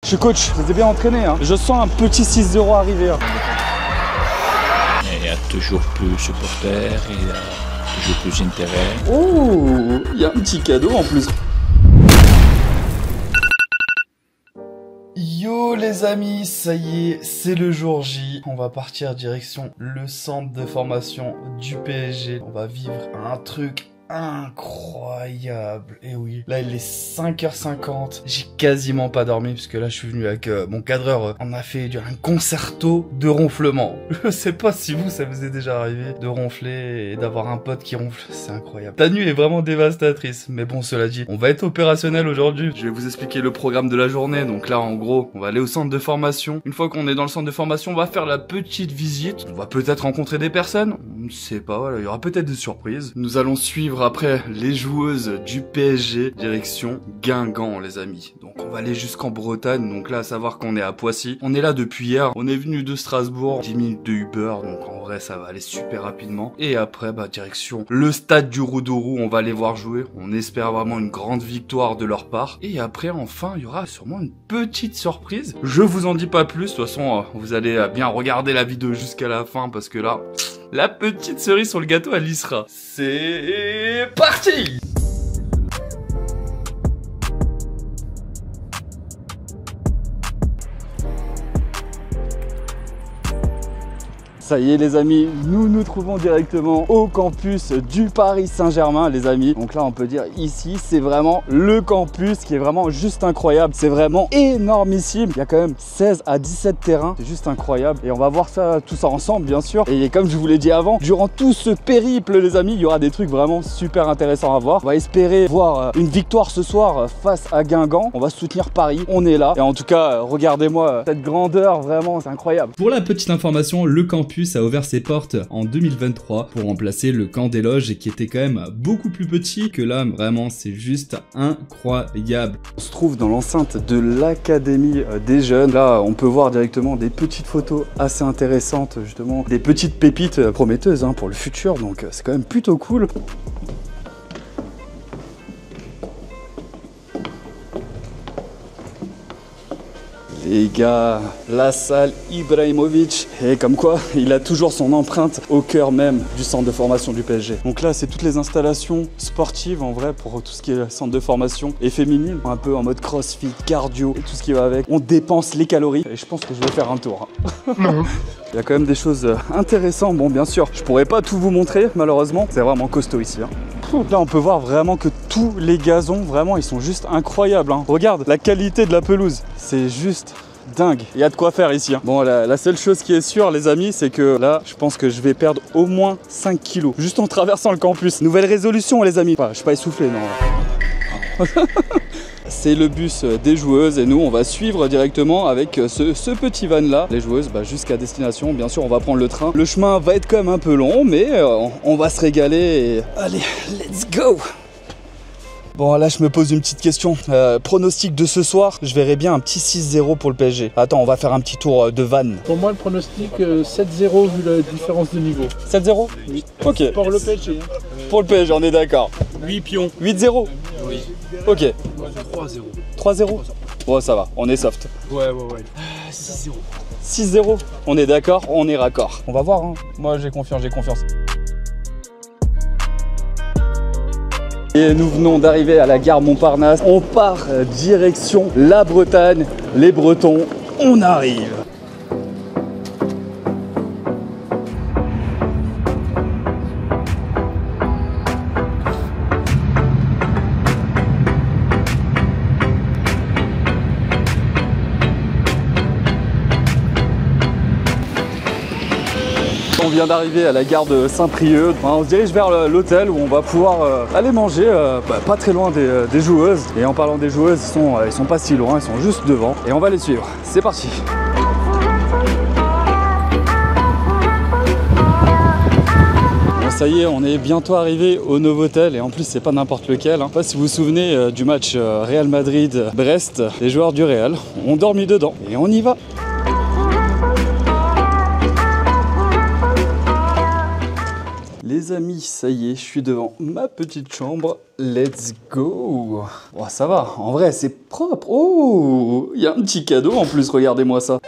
Je suis coach, je les ai bien entraînés. Hein. Je sens un petit 6-0 arriver. Hein. Il y a toujours plus de supporters, il y a toujours plus d'intérêt. Oh, il y a un petit cadeau en plus. Yo les amis, ça y est, c'est le jour J. On va partir direction le centre de formation du PSG. On va vivre un truc incroyable. Et oui, là il est 5h50. J'ai quasiment pas dormi puisque là je suis venu avec mon cadreur. On a fait un concerto de ronflement. Je sais pas si vous ça vous est déjà arrivé de ronfler et d'avoir un pote qui ronfle. C'est incroyable. La nuit est vraiment dévastatrice. Mais bon, cela dit, on va être opérationnel aujourd'hui. Je vais vous expliquer le programme de la journée. Donc là en gros, on va aller au centre de formation. Une fois qu'on est dans le centre de formation, on va faire la petite visite. On va peut-être rencontrer des personnes. On ne sait pas, voilà, il y aura peut-être des surprises. Nous allons suivre après les joueuses du PSG direction Guingamp les amis. Donc on va aller jusqu'en Bretagne, donc là à savoir qu'on est à Poissy. On est là depuis hier, on est venu de Strasbourg, 10 minutes de Uber, donc en vrai ça va aller super rapidement. Et après direction le stade du Roudourou, on va aller voir jouer. On espère vraiment une grande victoire de leur part. Et après enfin il y aura sûrement une petite surprise. Je vous en dis pas plus, de toute façon vous allez bien regarder la vidéo jusqu'à la fin parce que là... la petite cerise sur le gâteau, elle y sera. C'est parti! Ça y est les amis, nous nous trouvons directement au campus du Paris Saint-Germain les amis. Donc là on peut dire ici c'est vraiment le campus qui est vraiment juste incroyable. C'est vraiment énormissime. Il y a quand même 16 à 17 terrains, c'est juste incroyable. Et on va voir ça tout ça ensemble bien sûr. Et comme je vous l'ai dit avant, durant tout ce périple les amis, il y aura des trucs vraiment super intéressants à voir. On va espérer voir une victoire ce soir face à Guingamp. On va soutenir Paris, on est là. Et en tout cas, regardez-moi cette grandeur, vraiment c'est incroyable. Pour la petite information, le campus a ouvert ses portes en 2023 pour remplacer le camp des loges qui était quand même beaucoup plus petit que là. Vraiment c'est juste incroyable. On se trouve dans l'enceinte de l'académie des jeunes. Là on peut voir directement des petites photos assez intéressantes, justement des petites pépites prometteuses pour le futur, donc c'est quand même plutôt cool. Les gars, la salle Ibrahimovic, et comme quoi il a toujours son empreinte au cœur même du centre de formation du PSG. Donc là c'est toutes les installations sportives en vrai pour tout ce qui est centre de formation et féminine, un peu en mode crossfit, cardio et tout ce qui va avec. On dépense les calories et je pense que je vais faire un tour. Il y a quand même des choses intéressantes. Bon bien sûr, je pourrais pas tout vous montrer malheureusement, c'est vraiment costaud ici. Là on peut voir vraiment que tous les gazons, vraiment ils sont juste incroyables. Regarde la qualité de la pelouse, c'est juste dingue. Il y a de quoi faire ici. Bon la seule chose qui est sûre les amis, c'est que là je pense que je vais perdre au moins 5 kilos juste en traversant le campus. Nouvelle résolution les amis. Je suis pas essoufflé non. C'est le bus des joueuses et nous on va suivre directement avec ce petit van là les joueuses jusqu'à destination. Bien sûr on va prendre le train, le chemin va être quand même un peu long mais on va se régaler et... allez let's go. Bon là je me pose une petite question, pronostic de ce soir, je verrai bien un petit 6-0 pour le PSG. Attends on va faire un petit tour de van. Pour moi le pronostic 7-0 vu la différence de niveau. 7-0 ? Oui. Ok. Pour le PSG. Pour le PSG on est d'accord. 8 pions. 8-0 ? Oui. Ok. 3-0. 3-0 ? Bon ça va, on est soft. Ouais. 6-0. 6-0, on est d'accord, on est raccord. On va voir, moi j'ai confiance, Et nous venons d'arriver à la gare Montparnasse. On part direction la Bretagne. Les Bretons, on arrive. On vient d'arriver à la gare de Saint-Prieuc. On se dirige vers l'hôtel où on va pouvoir aller manger pas très loin des joueuses. Et en parlant des joueuses, ils sont pas si loin, ils sont juste devant. Et on va les suivre. C'est parti. Bon, ça y est, on est bientôt arrivé au Novotel et en plus c'est pas n'importe lequel. Je sais pas si vous vous souvenez du match Real Madrid-Brest. Les joueurs du Real ont dormi dedans et on y va. Les amis, ça y est, je suis devant ma petite chambre. Let's go. Oh, ça va, en vrai, c'est propre. Oh, il y a un petit cadeau en plus, regardez-moi ça.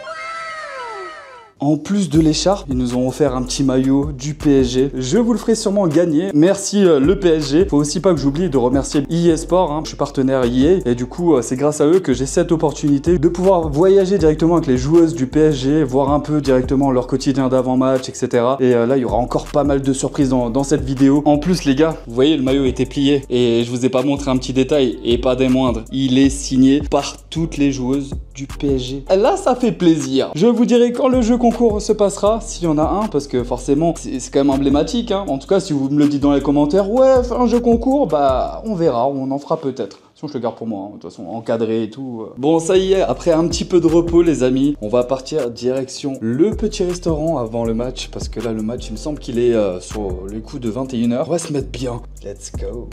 En plus de l'écharpe, ils nous ont offert un petit maillot du PSG. Je vous le ferai sûrement gagner. Merci le PSG. Faut aussi pas que j'oublie de remercier EA Sport. Hein. Je suis partenaire EA et du coup, c'est grâce à eux que j'ai cette opportunité de pouvoir voyager directement avec les joueuses du PSG, voir un peu directement leur quotidien d'avant-match, etc. Et là, il y aura encore pas mal de surprises dans cette vidéo. En plus, les gars, vous voyez, le maillot était plié et je vous ai pas montré un petit détail et pas des moindres. Il est signé par toutes les joueuses du PSG. Là, ça fait plaisir. Je vous dirai quand le jeu concours se passera, s'il y en a un, parce que forcément, c'est quand même emblématique. Hein. En tout cas, si vous me le dites dans les commentaires, ouais, fais un jeu concours, bah, on verra, on en fera peut-être. Sinon, je le garde pour moi, hein. De toute façon, encadré et tout. Bon, ça y est, après un petit peu de repos, les amis, on va partir direction le petit restaurant avant le match, parce que là, le match, il me semble qu'il est sur le coup de 21 h. On va se mettre bien. Let's go.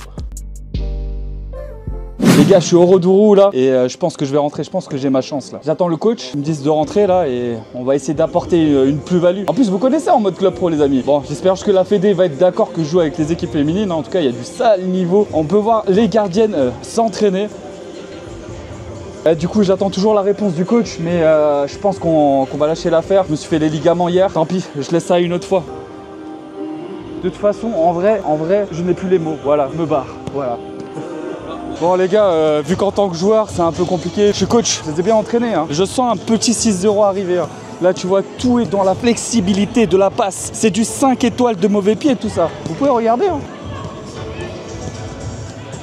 Les gars, je suis au Rodourou là et je pense que je vais rentrer, je pense que j'ai ma chance là. J'attends le coach, ils me disent de rentrer là et on va essayer d'apporter une plus-value. En plus, vous connaissez en mode club pro les amis. Bon, j'espère que la Fédé va être d'accord que je joue avec les équipes féminines. En tout cas, il y a du sale niveau. On peut voir les gardiennes s'entraîner. Du coup, j'attends toujours la réponse du coach, mais je pense qu'on va lâcher l'affaire. Je me suis fait les ligaments hier, tant pis, je laisse ça une autre fois. De toute façon, en vrai, je n'ai plus les mots. Voilà, je me barre. Voilà. Bon les gars, vu qu'en tant que joueur c'est un peu compliqué, je suis coach, je les ai bien entraînés. Hein. Je sens un petit 6-0 arriver. Hein. Là tu vois, tout est dans la flexibilité de la passe. C'est du 5 étoiles de mauvais pied tout ça. Vous pouvez regarder. Hein.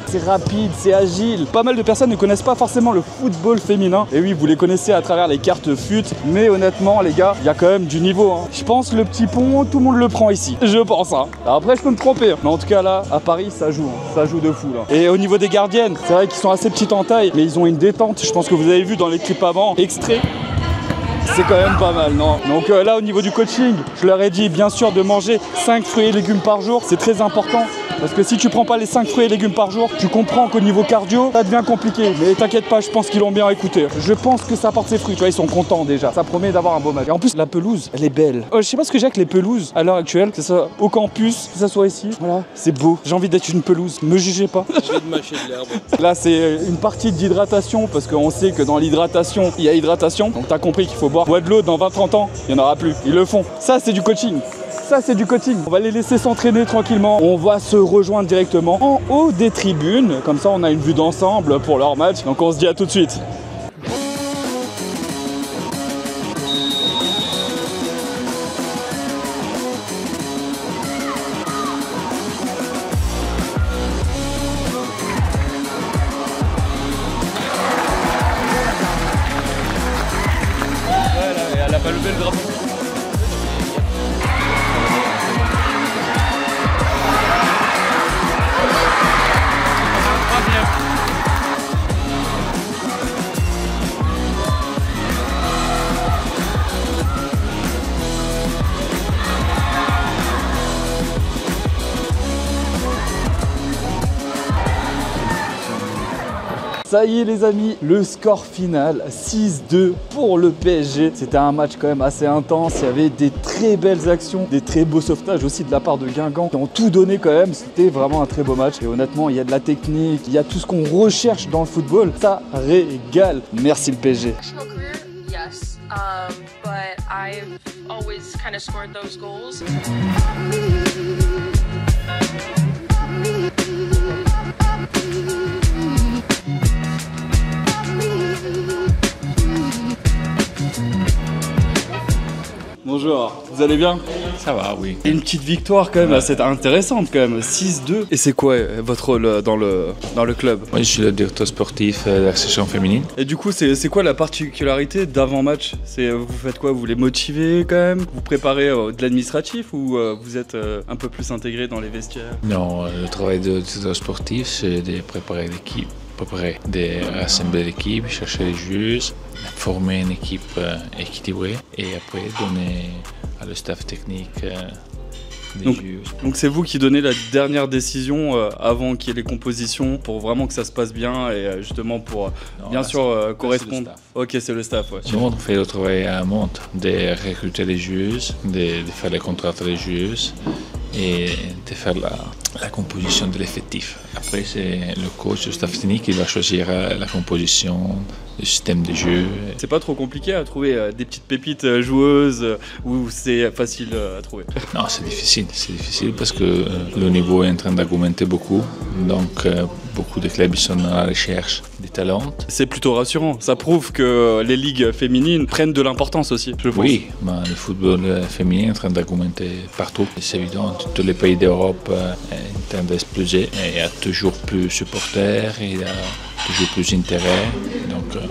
C'est rapide, c'est agile. Pas mal de personnes ne connaissent pas forcément le football féminin. Et oui, vous les connaissez à travers les cartes FUT. Mais honnêtement, les gars, il y a quand même du niveau. Hein. Je pense que le petit pont, tout le monde le prend ici. Je pense. Hein. Alors après, je peux me tromper. Mais en tout cas, là, à Paris, ça joue. Hein. Ça joue de fou. Là. Et au niveau des gardiennes, c'est vrai qu'ils sont assez petites en taille. Mais ils ont une détente. Je pense que vous avez vu dans les clips avant. Extrait. C'est quand même pas mal, non? Donc là, au niveau du coaching, je leur ai dit, bien sûr, de manger 5 fruits et légumes par jour. C'est très important. Parce que si tu prends pas les 5 fruits et légumes par jour, tu comprends qu'au niveau cardio, ça devient compliqué. Mais t'inquiète pas, je pense qu'ils l'ont bien écouté. Je pense que ça porte ses fruits, tu vois, ils sont contents déjà. Ça promet d'avoir un beau match. Et en plus, la pelouse, elle est belle. Je sais pas ce que j'ai avec les pelouses à l'heure actuelle, que ça soit au campus, que ça soit ici. Voilà, c'est beau. J'ai envie d'être une pelouse. Me jugez pas. Je vais te mâcher de l'herbe. Là, c'est une partie d'hydratation, parce qu'on sait que dans l'hydratation, il y a hydratation. Donc t'as compris qu'il faut boire. Bois de l'eau, dans 20-30 ans, il n'y en aura plus. Ils le font. Ça, c'est du coaching. Ça, c'est du coaching. On va les laisser s'entraîner tranquillement. On va se rejoindre directement en haut des tribunes. Comme ça, on a une vue d'ensemble pour leur match. Donc, on se dit à tout de suite. Voilà, elle a pas levé le drapeau. Ça y est les amis, le score final 6-2 pour le PSG. C'était un match quand même assez intense, il y avait des très belles actions, des très beaux sauvetages aussi de la part de Guingamp qui ont tout donné quand même. C'était vraiment un très beau match et honnêtement il y a de la technique, il y a tout ce qu'on recherche dans le football. Ça régale. Merci le PSG. Yes, but I've always kind of scored those goals. Bonjour, vous allez bien? Ça va, oui. Une petite victoire quand même, assez intéressante quand même, 6-2. Et c'est quoi votre rôle dans le club? Moi, je suis le directeur sportif de la section féminine. Et du coup, c'est quoi la particularité d'avant-match? Vous faites quoi? Vous les motivez quand même? Vous préparez de l'administratif ou vous êtes un peu plus intégré dans les vestiaires? Non, le travail de directeur sportif, c'est de préparer l'équipe. De rassembler l'équipe, chercher les joueurs, former une équipe équilibrée et après donner à le staff technique des joueurs. Donc c'est vous qui donnez la dernière décision avant qu'il y ait les compositions pour vraiment que ça se passe bien et justement pour bien sûr correspondre. Ok, c'est le staff. Ouais. Tout le monde fait le travail à monte, de recruter les joueurs, de faire les contrats des joueurs et de faire la composition de l'effectif. Après, c'est le coach, le staff technique qui va choisir la composition, le système de jeu. C'est pas trop compliqué à trouver des petites pépites joueuses ou c'est facile à trouver? Non, c'est difficile parce que le niveau est en train d'augmenter beaucoup, donc beaucoup de clubs sont à la recherche des talents. C'est plutôt rassurant, ça prouve que les ligues féminines prennent de l'importance aussi, je pense. Oui, mais le football féminin est en train d'augmenter partout. C'est évident, tous les pays d'Europe sont en train d'exploser. Il y a toujours plus de supporters, il y a toujours plus d'intérêt, donc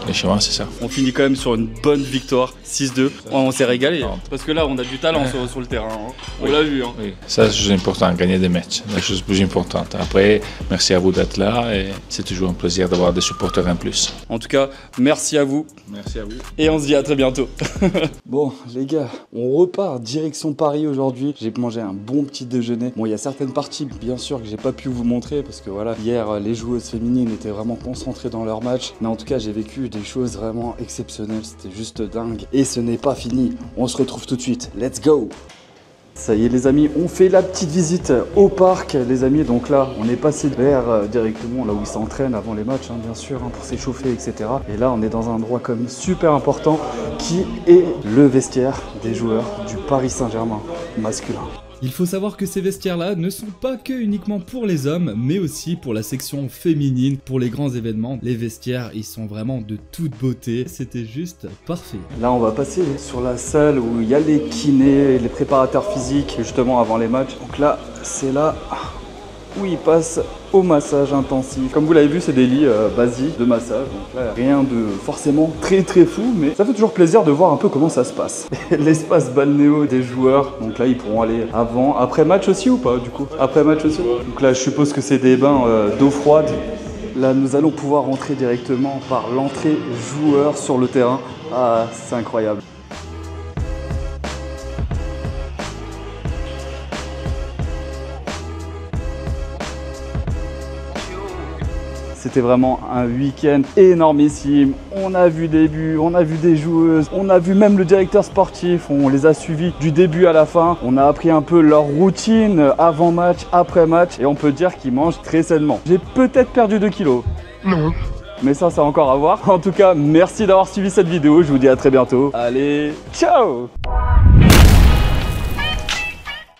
le chemin c'est ça. On finit quand même sur une bonne victoire, 6-2. On s'est régalé, parce que là on a du talent sur le terrain, hein. On l'a vu. Hein. Oui, ça c'est important, gagner des matchs, la chose plus importante. Après, merci à vous d'être là et c'est toujours un plaisir d'avoir des supporters en plus. En tout cas, merci à vous. Merci à vous. Et on se dit à très bientôt. Bon les gars, on repart direction Paris aujourd'hui. J'ai mangé un bon petit déjeuner. Bon, il y a certaines parties bien sûr que j'ai pas pu vous montrer parce que voilà, hier les joueuses féminines étaient vraiment concentrées dans leur match. Mais en tout cas, j'ai vécu des choses vraiment exceptionnelles. C'était juste dingue. Et ce n'est pas fini. On se retrouve tout de suite. Let's go! Ça y est les amis, on fait la petite visite au parc les amis, donc là on est passé vers directement là où ils s'entraînent avant les matchs hein, bien sûr, hein, pour s'échauffer etc. Et là on est dans un endroit quand même super important qui est le vestiaire des joueurs du Paris Saint-Germain masculin. Il faut savoir que ces vestiaires-là ne sont pas que uniquement pour les hommes, mais aussi pour la section féminine, pour les grands événements. Les vestiaires, ils sont vraiment de toute beauté, c'était juste parfait. Là, on va passer sur la salle où il y a les kinés, les préparateurs physiques, justement avant les matchs. Donc là, c'est là où ils passent au massage intensif. Comme vous l'avez vu, c'est des lits basiques de massage. Donc là, rien de forcément très fou, mais ça fait toujours plaisir de voir un peu comment ça se passe. L'espace balnéo des joueurs. Donc là, ils pourront aller avant, après match aussi ou pas du coup? Après match aussi. Donc là, je suppose que c'est des bains d'eau froide. Là, nous allons pouvoir entrer directement par l'entrée joueur sur le terrain. Ah, c'est incroyable. C'était vraiment un week-end énormissime. On a vu des buts, on a vu des joueuses, on a vu même le directeur sportif. On les a suivis du début à la fin. On a appris un peu leur routine avant match, après match. Et on peut dire qu'ils mangent très sainement. J'ai peut-être perdu 2 kilos. Non. Mais ça, c'est encore à voir. En tout cas, merci d'avoir suivi cette vidéo. Je vous dis à très bientôt. Allez, ciao!